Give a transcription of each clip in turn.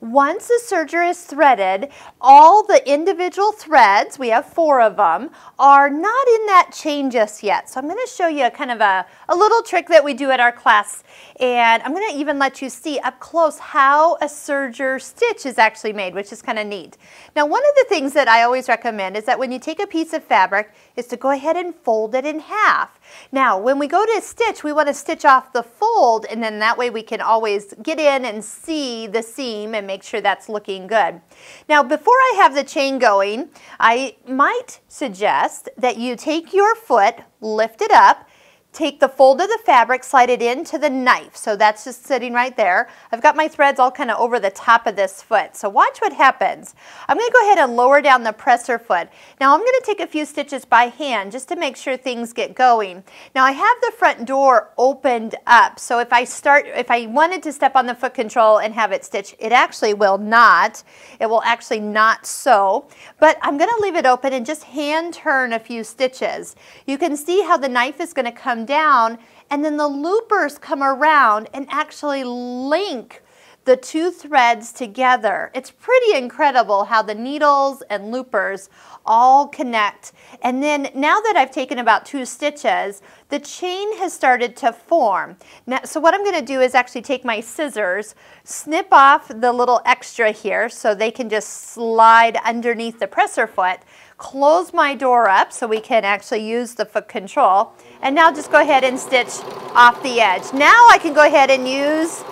Once the serger is threaded, all the individual threads, we have 4 of them, are not in that chain just yet. So I'm going to show you kind of a little trick that we do at our class, and I'm going to even let you see up close how a serger stitch is actually made, which is kind of neat. Now, one of the things that I always recommend is that when you take a piece of fabric is to go ahead and fold it in half. Now, when we go to stitch, we want to stitch off the fold, and then that way we can always get in and see the seam and make sure that's looking good. Now, before I have the chain going, I might suggest that you take your foot, lift it up, take the fold of the fabric, slide it into the knife. So that's just sitting right there. I've got my threads all kind of over the top of this foot. So watch what happens. I'm going to go ahead and lower down the presser foot. Now I'm going to take a few stitches by hand just to make sure things get going. Now I have the front door opened up. So if I wanted to step on the foot control and have it stitch, it actually will not. It will actually not sew. But I'm going to leave it open and just hand turn a few stitches. You can see how the knife is going to come down, and then the loopers come around and actually link the 2 threads together. It's pretty incredible how the needles and loopers all connect. And then now that I've taken about 2 stitches, the chain has started to form. Now, so what I'm going to do is actually take my scissors, snip off the little extra here so they can just slide underneath the presser foot, close my door up so we can actually use the foot control, and now just go ahead and stitch off the edge. Now I can go ahead and use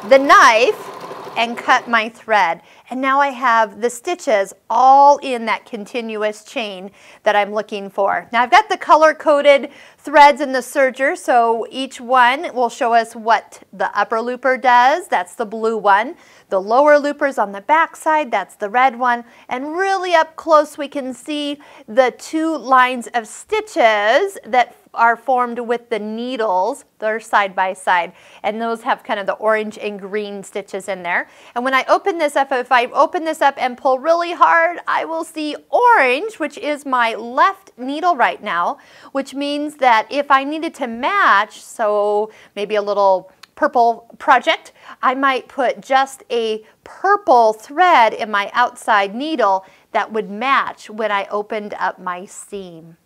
the knife and cut my thread. And now I have the stitches all in that continuous chain that I'm looking for. Now I've got the color-coded threads in the serger, so each one will show us what the upper looper does. That's the blue one. The lower loopers on the back side, that's the red one. And really up close we can see the 2 lines of stitches that are formed with the needles. They're side by side, and those have kind of the orange and green stitches in there. And when I open this up, if I open this up and pull really hard, I will see orange, which is my left needle right now, which means that if I needed to match, so maybe a little purple project, I might put just a purple thread in my outside needle that would match when I opened up my seam.